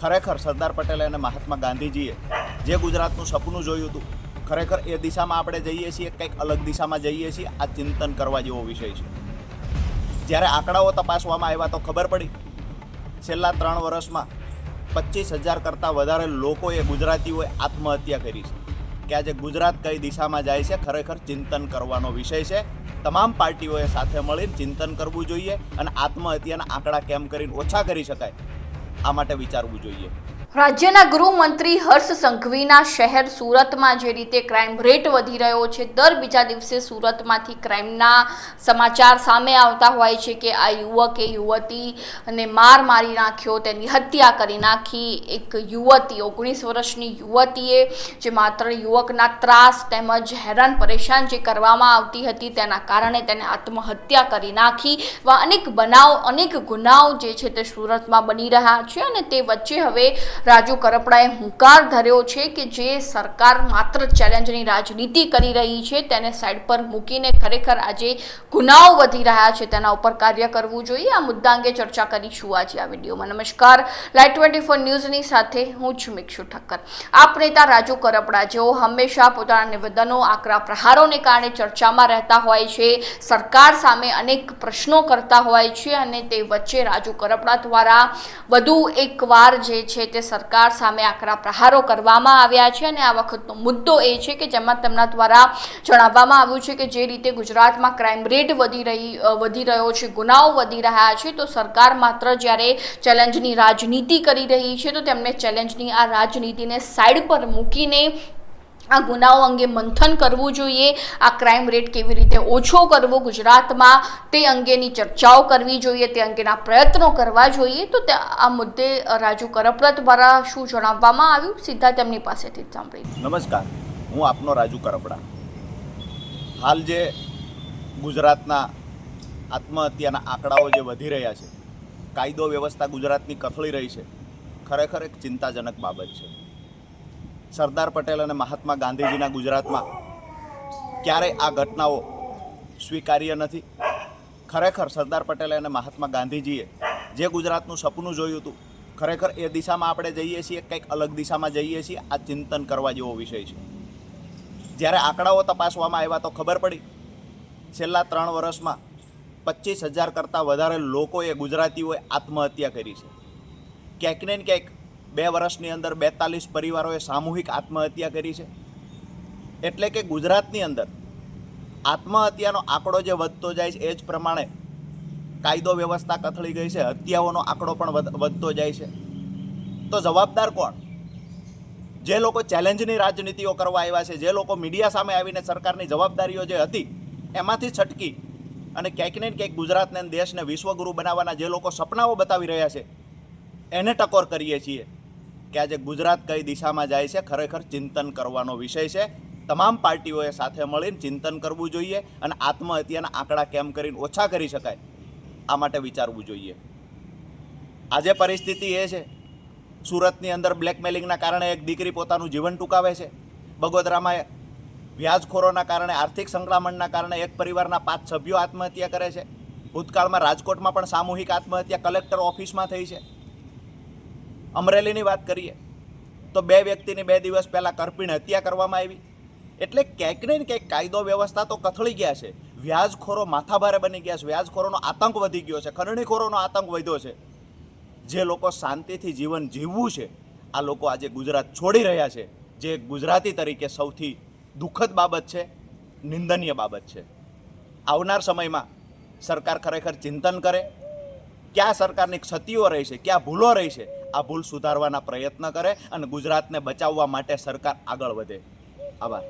ખરેખર સરદાર પટેલે અને મહાત્મા ગાંધીજીએ જે ગુજરાતનું સપનું જોયું હતું, ખરેખર એ દિશામાં આપણે જઈએ છીએ, કંઈક અલગ દિશામાં જઈએ છીએ. આ ચિંતન કરવા જેવો વિષય છે. જ્યારે આંકડાઓ તપાસવામાં આવ્યા તો ખબર પડી છેલ્લા 3 વર્ષમાં 25,000 કરતાં વધારે લોકોએ, ગુજરાતીઓએ આત્મહત્યા કરી છે. કે આજે ગુજરાત કઈ દિશામાં જાય છે, ખરેખર ચિંતન કરવાનો વિષય છે. તમામ પાર્ટીઓએ સાથે મળીને ચિંતન કરવું જોઈએ અને આત્મહત્યાના આંકડા કેમ કરીને ઓછા કરી શકાય આ માટે વિચારવું જોઈએ. રાજ્યના ગૃહમંત્રી હર્ષ સંઘવીના શહેર સુરતમાં જે રીતે ક્રાઇમ રેટ વધી રહ્યો છે, દર બીજા દિવસે સુરતમાંથી ક્રાઇમના સમાચાર સામે આવતા હોય છે કે આ યુવકે યુવતીને મારી નાખ્યો, તેની હત્યા કરી નાખી. એક યુવતી 19 વર્ષની યુવતીએ જે માત્ર યુવકના ત્રાસ તેમજ હેરાન પરેશાન જે કરવામાં આવતી હતી તેના કારણે તેને આત્મહત્યા કરી નાખી. અનેક ગુનાઓ જે છે તે સુરતમાં બની રહ્યા છે અને તે વચ્ચે હવે રાજુ કરપડાએ હુંકાર ધર્યો છે કે જે સરકાર માત્ર ચેલેન્જની રાજનીતિ કરી રહી છે તેને સાઈડ પર મૂકીને ખરેખર આજે ગુનાઓ વધી રહ્યા છે તેના ઉપર કાર્ય કરવું જોઈએ. આ મુદ્દા અંગે ચર્ચા કરીશું આજે આ વિડીયોમાં. નમસ્કાર, લાઈવ 24 ન્યૂઝની સાથે હું છું મિક્ષુ ઠક્કર. આપ નેતા રાજુ કરપડા જેઓ હંમેશા પોતાના નિવેદનો, આકરા પ્રહારોને કારણે ચર્ચામાં રહેતા હોય છે, સરકાર સામે અનેક પ્રશ્નો કરતા હોય છે અને તે વચ્ચે રાજુ કરપડા દ્વારા વધુ એકવાર જે છે તે સરકાર સામે આકરા પ્રહારો કરવામાં આવ્યા છે અને આ વખતનો મુદ્દો એ છે કે જેમાં તેમના દ્વારા જણાવવામાં આવ્યું છે કે જે રીતે ગુજરાતમાં ક્રાઇમ રેટ વધી રહ્યો છે, ગુનાઓ વધી રહ્યા છે, તો સરકાર માત્ર જ્યારે ચેલેન્જની રાજનીતિ કરી રહી છે તો તેમને ચેલેન્જની આ રાજનીતિને સાઈડ પર મૂકીને આ ગુનાઓ અંગે મંથન કરવું જોઈએ. આ ક્રાઇમ રેટ કેવી રીતે ઓછો કરવો ગુજરાતમાં તે અંગેની ચર્ચાઓ કરવી જોઈએ, તે અંગેના પ્રયત્નો કરવા જોઈએ. તો આ મુદ્દે રાજુ કરપડા દ્વારા શું જણાવવામાં આવ્યું, સીધા તેમની પાસેથી જ સાંભળીએ. નમસ્કાર, હું આપનો રાજુ કરપડા. હાલ જે ગુજરાતના આત્મહત્યાના આંકડાઓ જે વધી રહ્યા છે, કાયદો વ્યવસ્થા ગુજરાતની કથળી રહી છે, ખરેખર એક ચિંતાજનક બાબત છે. સરદાર પટેલ અને મહાત્મા ગાંધીજીના ગુજરાતમાં ક્યારેય આ ઘટનાઓ સ્વીકાર્ય નથી. ખરેખર સરદાર પટેલે અને મહાત્મા ગાંધીજીએ જે ગુજરાતનું સપનું જોયું હતું, ખરેખર એ દિશામાં આપણે જઈએ છીએ, કંઈક અલગ દિશામાં જઈએ છીએ. આ ચિંતન કરવા જેવો વિષય છે. જ્યારે આંકડાઓ તપાસવામાં આવ્યા તો ખબર પડી છેલ્લા 3 વર્ષમાં 25,000 કરતાં વધારે લોકોએ, ગુજરાતીઓએ આત્મહત્યા કરી છે. ક્યાંક ને ક્યાંક 2 વર્ષની અંદર 42 પરિવારોએ સામૂહિક આત્મહત્યા કરી છે. એટલે કે ગુજરાતની અંદર આત્મહત્યાનો આંકડો જે વધતો જાય છે એ જ પ્રમાણે કાયદો વ્યવસ્થા કથળી ગઈ છે, હત્યાઓનો આંકડો પણ વધતો જાય છે. તો જવાબદાર કોણ? જે લોકો ચેલેન્જની રાજનીતિઓ કરવા આવ્યા છે, જે લોકો મીડિયા સામે આવીને સરકારની જવાબદારીઓ જે હતી એમાંથી છટકી અને ક્યાંક ને ક્યાંક ગુજરાતને, દેશને વિશ્વગુરુ બનાવવાના જે લોકો સપનાઓ બતાવી રહ્યા છે એને ટકોર કરીએ છીએ કે આજે ગુજરાત કઈ દિશામાં જાય છે, ખરેખર ચિંતન કરવાનો વિષય છે. તમામ પાર્ટીઓએ સાથે મળીને ચિંતન કરવું જોઈએ અને આત્મહત્યાના આંકડા કેમ કરીને ઓછા કરી શકાય આ માટે વિચારવું જોઈએ. આજે પરિસ્થિતિ એ છે, સુરતની અંદર બ્લેકમેલિંગના કારણે એક દીકરી પોતાનું જીવન ટૂંકાવે છે. બગોદરામાં વ્યાજખોરોના કારણે, આર્થિક સંકળામણના કારણે એક પરિવારના 5 સભ્યો આત્મહત્યા કરે છે. ભૂતકાળમાં રાજકોટમાં પણ સામૂહિક આત્મહત્યા કલેક્ટર ઓફિસમાં થઈ છે. અમરેલીની વાત કરીએ તો 2 વ્યક્તિની 2 દિવસ પહેલાં કરપીણ હત્યા કરવામાં આવી. એટલે ક્યાંક ને ક્યાંક કાયદો વ્યવસ્થા તો કથળી ગયા છે, વ્યાજખોરો માથાભારે બની ગયા છે, વ્યાજખોરોનો આતંક વધી ગયો છે, ખંડણીખોરોનો આતંક વધ્યો છે. જે લોકો શાંતિથી જીવન જીવવું છે આ લોકો આજે ગુજરાત છોડી રહ્યા છે, જે ગુજરાતી તરીકે સૌથી દુઃખદ બાબત છે, નિંદનીય બાબત છે. આવનાર સમયમાં સરકાર ખરેખર ચિંતન કરે, ક્યાં સરકારની ક્ષતિઓ રહી છે, ક્યાં ભૂલો રહી છે, આ ભૂલ સુધારવાના પ્રયત્ન કરે અને ગુજરાતને બચાવવા માટે સરકાર આગળ વધે. આભાર.